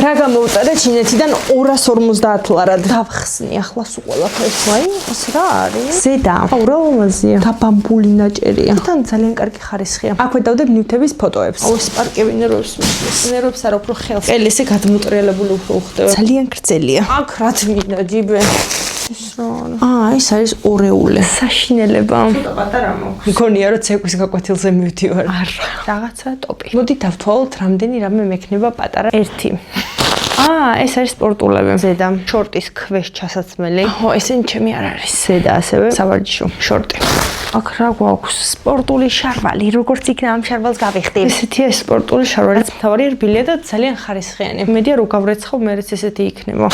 რა გამოვწერე ჩინეთიდან 250 ლარად. დავხსნი ახლა სულ ყველაფერს. ეს რა არის? ზედა. ურავაზია. და ბამბული ნაჭერია. თან ძალიან კარგი ხარისხია. აქვე დავდებ ნივთების ფოტოებს. ეს პარკები ნერვებს მისმის. ნერვებს არ უფრო ხელს. ელისი გადმოტრიალებული უფრო უხდება. ძალიან გრძელია. აქ რაც მინდა ჯიბე. ეს არის ორეული. საშინელება. პატარა მოქვს. მგონია რომ ცეკვის გაკვეთილზე მივდივარ. არა. რაღაცა ტოპი. მოდი დავთვალოთ რამდენი რამე მექნება პატარა 1. ეს არის სპორტულები. ზედა შორტის ქვეშ ჩასაცმელი. ესენი ჩემი არ არის. ზედა ასევე სავარჯიშო შორტი. აქ რა გვაქვს? სპორტული შარვალი. როგორც იქნა ამ შარვალს გავიხდი. ესეთია სპორტული შარვალი. თავარი რბილია და ძალიან ხარისხიანი. მედია რო გავრეცხავ, მერეც ესეთი იქნება.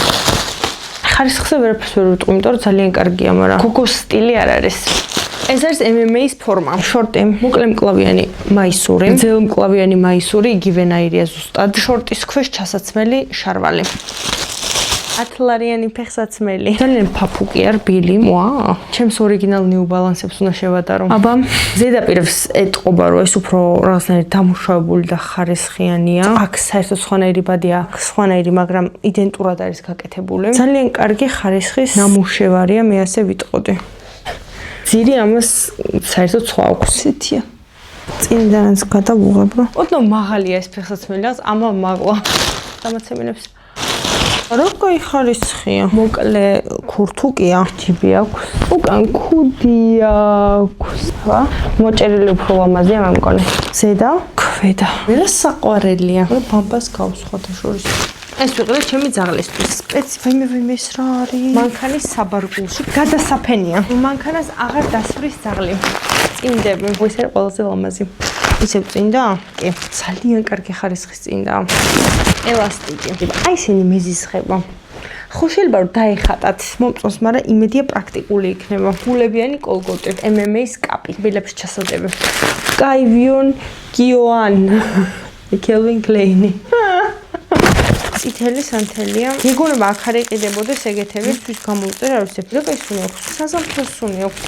ხარისხზე ვერაფერს ვერ ვიტყვი, იმიტომ რომ ძალიან კარგია, მაგრამ გოგოს სტილი არ არის. ეს არის MMA-ის ფორმა. შორტი, მოკლე მკლავიანი მაისური, ძელ მკლავიანი მაისური, იგივენაირია ზუსტად. შორტის ქვეშ ჩასაცმელი შარვალი. 10 ლარიანი ფეხსაცმელი. ძალიან ფაფუკია, რბილი. ჩემს ორიგინალ New Balance-ებს უნდა შევატარო. აბა, ზედაპირს ეტყობა, რომ ეს უფრო რაღაცნაირად დამუშავებული და ხარისხიანია. აქ საერთოდ სხვანაირი ბადია, აქ სხვანაირი, მაგრამ იდენტურად არის გაკეთებული. ძალიან კარგი ხარისხის ნამუშევარია, მე ასე ვიტყოდი. ძირი ამას საერთოდ სხვა აქვს. ესეთია. წინიდანაც გადავუღებრო. ოდნავ მაღალია ეს ფეხსაცმელი, ამა მაღლა. დამაცემინებს. როგორი ხარისხია? მოკლე ქურთუკია, ჯიბი აქვს. უკან ქუდი აქვს. მოჭერილი უფრო ლამაზია მე მგონი. ზედა, ქვედა. მე საყვარელია. ბამბას გავს ხოთა შორის. ეს ვიყიდე ჩემი ძაღლისთვის. ვაიმე ეს რა არის? მანქანის საბარგულში გადასაფენია. მანქანას აღარ დასვრის ძაღლი. წინდები. ეს არის ყველაზე ლამაზი. ისევ წინდა? კი, ძალიან კარგი ხარისხის წინდა. ელასტიკი. ესენი მეზისხება. ხო შეიძლება რომ დაეხატათ მომწონს, მაგრამ იმედია პრაქტიკული იქნება. გულებიანი კოლგოტი, MMA-ის კაპი, ბილებს ჩასადები. კაივიონ გიოან. კელვინ კლეინი. წითელი სანთელია. მეგონება აქ არ იყიდებოდეს ეგეთები, თვის გამოვწერე, არ ვიცი. რა კაი სუნი აქვს? საზამთრო სუნი აქვს.